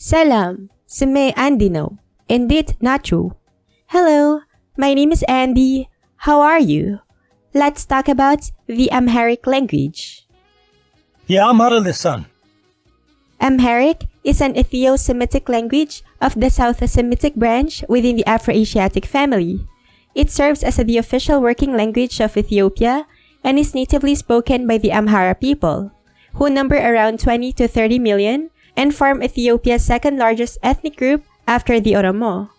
Salam, sime Andy no. Indeed, not true. Hello, my name is Andy. How are you? Let's talk about the Amharic language. የአምሃራ ልሳን Amharic is an Ethio-Semitic language of the South Semitic branch within the Afro-Asiatic family. It serves as the official working language of Ethiopia and is natively spoken by the Amhara people, who number around 20 to 30 million and form Ethiopia's second largest ethnic group after the Oromo.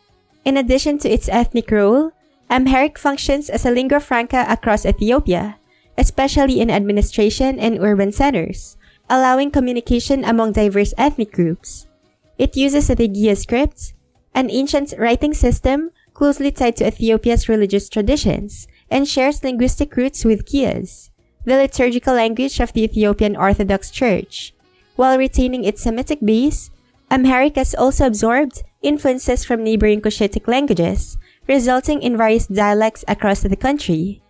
In addition to its ethnic role, Amharic functions as a lingua franca across Ethiopia, especially in administration and urban centers, allowing communication among diverse ethnic groups. It uses the Gia script, an ancient writing system closely tied to Ethiopia's religious traditions, and shares linguistic roots with Gias, the liturgical language of the Ethiopian Orthodox Church. While retaining its Semitic base, Amharic has also absorbed influences from neighboring Cushitic languages, resulting in various dialects across the country.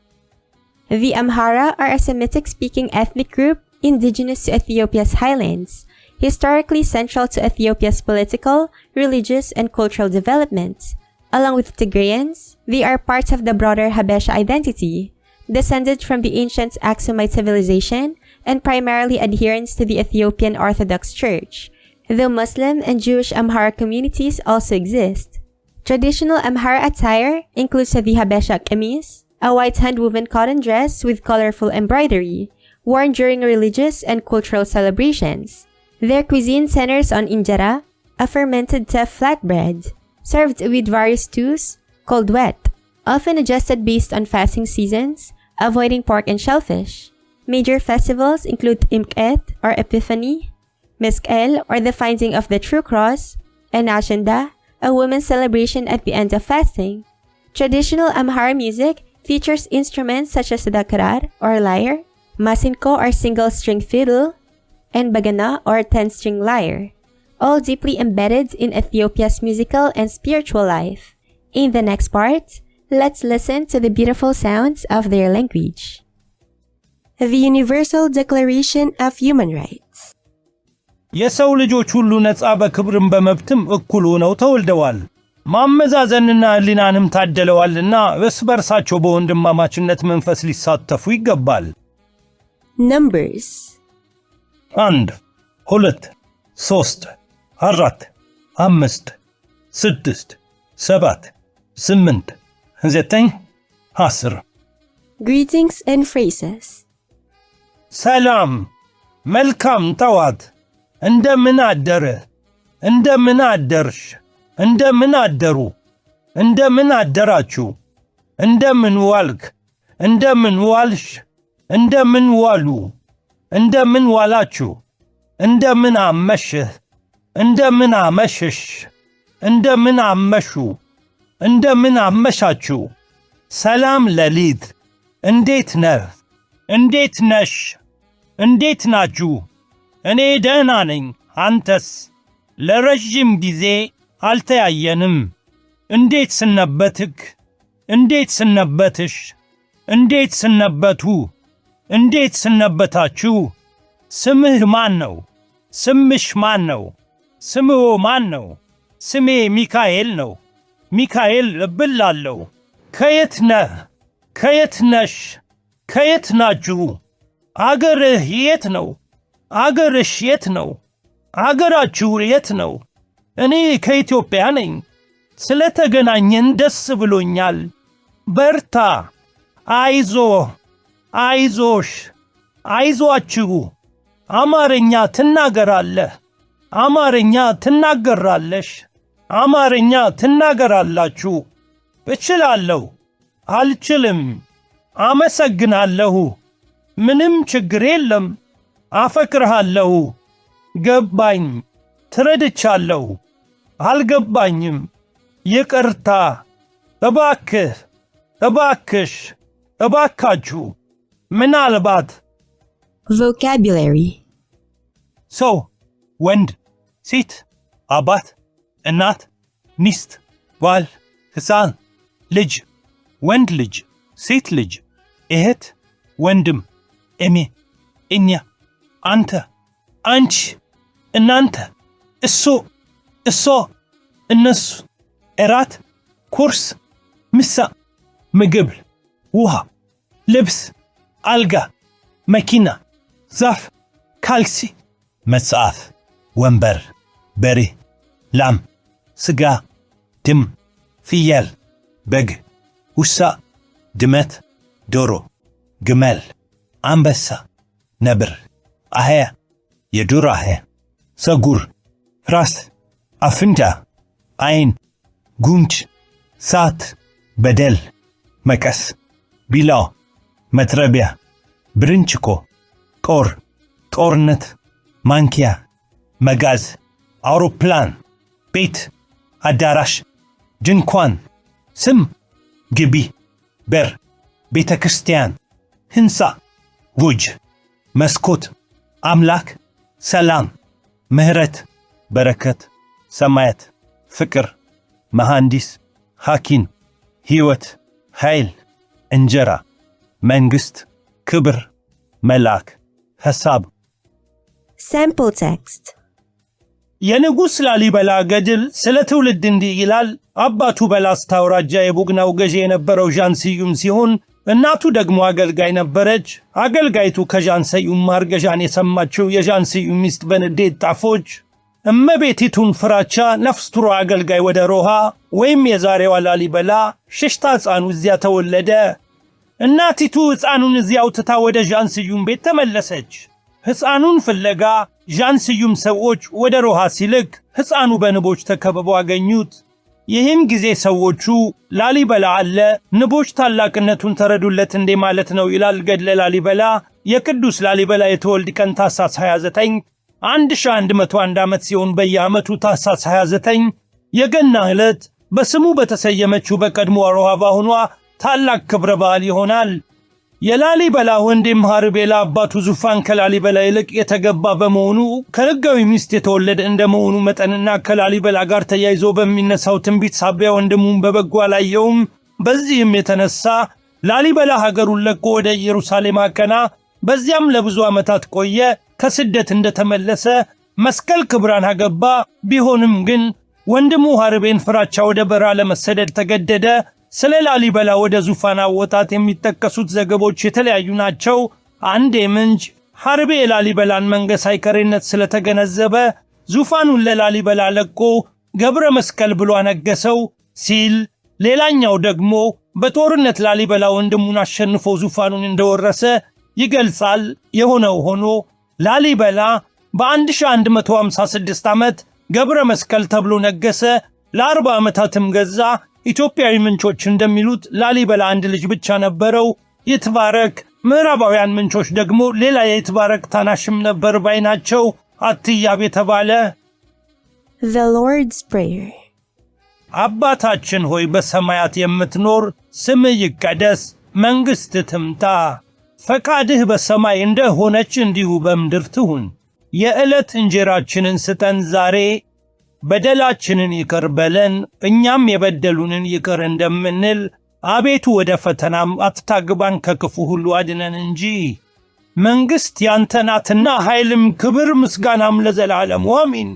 The Amhara are a Semitic-speaking ethnic group indigenous to Ethiopia's highlands, historically central to Ethiopia's political, religious, and cultural development. Along with Tigrayans, they are part of the broader Habesha identity, descended from the ancient Aksumite civilization and primarily adherents to the Ethiopian Orthodox Church, though Muslim and Jewish Amhara communities also exist. Traditional Amhara attire includes the Habesha kamis, a white hand-woven cotton dress with colorful embroidery, worn during religious and cultural celebrations. Their cuisine centers on injera, a fermented teff flatbread, served with various stews, called wet, often adjusted based on fasting seasons, avoiding pork and shellfish. Major festivals include Imket or Epiphany, Meskel or the finding of the True Cross, and Ashenda, a women's celebration at the end of fasting. Traditional Amhara music features instruments such as the karar or lyre, masinko or single-string fiddle, and bagana or 10-string lyre, all deeply embedded in Ethiopia's musical and spiritual life. In the next part, let's listen to the beautiful sounds of their language. The Universal Declaration of Human Rights. የሰው ልጆች ሁሉ ነፃ በክብርም በመብትም እኩል ሆነው ተወልደዋል። ማመዛዘንና ህሊናንም ታደለዋልና እርስ በርሳቸው በወንድማማችነት መንፈስ ሊሳተፉ ይገባል። Numbers 1 2 3 4 5 6 7 8 9 10 Greetings and phrases. ሰላም መልካም ጠዋት እንደምን አደረ እንደምን አደርሽ እንደምን አደሩ እንደምን አደራችሁ እንደምን ዋልክ እንደምን ዋልሽ እንደምን ዋሉ እንደምን ዋላችሁ እንደምን አመሽህ እንደምን አመሽሽ እንደምን አመሹ እንደምን አመሻችሁ ሰላም ሌሊት እንዴት ነህ እንዴት ነሽ እንዴት ናችሁ እኔ ደህና ነኝ አንተስ ለረጅም ጊዜ አልተያየንም እንዴት ሰነበትክ እንዴት ሰነበትሽ እንዴት ሰነበቱ እንዴት ሰነበታችሁ ስምህ ማን ነው ስምሽ ማን ነው ስምዎ ማን ነው ስሜ ሚካኤል ነው ሚካኤል እብላለሁ ከየት ነህ ከየት ነሽ ከየት ናችሁ አገርህ የት ነው አገርሽ የት ነው አገራችሁ የት ነው እኔ ከኢትዮጵያ ነኝ ስለተገናኘን ደስ ብሎኛል በርታ አይዞ አይዞሽ አይዞአችሁ አማርኛ ትናገራለህ አማርኛ ትናገራለሽ አማርኛ ትናገራላችሁ እችላለሁ አልችልም አመሰግናለሁ ምንም ችግር የለም አፈቅርሃለሁ ገባኝ ትረድቻለሁ አልገባኝም ይቅርታ እባክህ እባክሽ እባካችሁ ምናልባት Vocabulary. ሰው ወንድ ሴት አባት እናት ሚስት ባል ሕፃን ልጅ ወንድ ልጅ ሴት ልጅ እህት ወንድም እኔ እኛ አንተ አንቺ እናንተ እሱ እሶ እነሱ እራት ኩርስ ምሳ ምግብ ውሃ ልብስ አልጋ መኪና ዛፍ ካልሲ መጽሐፍ ወንበር በሬ ላም ስጋ ድም ፍየል በግ ውሻ ድመት ዶሮ ግመል አንበሳ ነብር አህያ የዱር አህያ ሰጉር ራስ አፍንጫ አይን ጉንጭ ሳት በደል መቀስ ቢላዋ መጥረቢያ ብርንጭቆ ጦር ጦርነት ማንኪያ መጋዝ አውሮፕላን ቤት አዳራሽ ድንኳን ስም ግቢ በር ቤተ ክርስቲያን ህንፃ ጉጅ መስኮት አምላክ ሰላም ምህረት በረከት ሰማያት ፍቅር መሐንዲስ ሐኪም ሕይወት ኃይል እንጀራ መንግሥት ክብር መልአክ ሐሳብ Sample text. የንጉሥ ላሊበላ ገድል ስለ ትውልድ እንዲህ ይላል። አባቱ በላስታ አውራጃ የቡግናው ገዢ የነበረው ዣን ስዩም ሲሆን እናቱ ደግሞ አገልጋይ ነበረች። አገልጋይቱ ከዣን ስዩም ማርገዣን የሰማችው የዣን ስዩም ሚስት በንዴት ጣፎች እመቤቲቱን ፍራቻ ነፍስ ቱሮ አገልጋይ ወደ ሮሃ ወይም የዛሬዋ ላሊበላ ሽሽታ ሕፃኑ እዚያ ተወለደ። እናቲቱ ሕፃኑን እዚያው ትታ ወደ ዣን ስዩም ቤት ተመለሰች። ሕፃኑን ፍለጋ ዣን ስዩም ሰዎች ወደ ሮሃ ሲልክ ሕፃኑ በንቦች ተከብቦ አገኙት። ይህም ጊዜ ሰዎቹ ላሊበላ አለ፣ ንቦች ታላቅነቱን ተረዱለት እንዴ ማለት ነው ይላል ገድለ ላሊበላ። የቅዱስ ላሊበላ የተወልድ ቀን ታኅሳስ 29 1101 ዓመት ሲሆን በየዓመቱ ታኅሳስ 29 የገና ዕለት በስሙ በተሰየመችው በቀድሞ ሮሃ ባሁኗ ታላቅ ክብረ በዓል ይሆናል። የላሊበላ ወንድም ሐርቤ ለአባቱ ዙፋን ከላሊበላ ይልቅ የተገባ በመሆኑ ከሕጋዊ ሚስት የተወለደ እንደመሆኑ መጠንና ከላሊበላ ጋር ተያይዞ በሚነሳው ትንቢት ሳቢያ ወንድሙን በበጎ አላየውም። በዚህም የተነሳ ላሊበላ ሀገሩን ለቆ ወደ ኢየሩሳሌም አቀና። በዚያም ለብዙ ዓመታት ቆየ። ከስደት እንደተመለሰ መስቀል ክብራን አገባ። ቢሆንም ግን ወንድሙ ሐርቤን ፍራቻ ወደ በረሃ ለመሰደድ ተገደደ። ስለ ላሊበላ ወደ ዙፋን አወጣት የሚጠቀሱት ዘገቦች የተለያዩ ናቸው። አንድ ምንጭ ሐርቤ የላሊበላን መንገስ አይቀሬነት ስለተገነዘበ ዙፋኑን ለላሊበላ ለቆ ገብረ መስቀል ብሎ አነገሰው ሲል፣ ሌላኛው ደግሞ በጦርነት ላሊበላ ወንድሙን አሸንፎ ዙፋኑን እንደወረሰ ይገልጻል። የሆነው ሆኖ ላሊበላ በ1156 ዓመት ገብረ መስቀል ተብሎ ነገሰ። ለ40 ዓመታትም ገዛ። ኢትዮጵያዊ ምንጮች እንደሚሉት ላሊበላ አንድ ልጅ ብቻ ነበረው፣ ይትባረክ። ምዕራባውያን ምንጮች ደግሞ ሌላ የይትባረክ ታናሽም ነበር ባይ ናቸው፣ አትያብ የተባለ። The Lord's Prayer. አባታችን ሆይ በሰማያት የምትኖር፣ ስምህ ይቀደስ፣ መንግሥትህ ትምጣ፣ ፈቃድህ በሰማይ እንደሆነች እንዲሁ በምድር ትሁን። የዕለት እንጀራችንን ስጠን ዛሬ፣ በደላችንን ይቅር በለን እኛም የበደሉንን ይቅር እንደምንል፣ አቤቱ ወደ ፈተናም አትታግባን ከክፉ ሁሉ አድነን እንጂ መንግሥት ያንተ ናትና ኃይልም ክብር ምስጋናም ለዘላለሙ አሜን።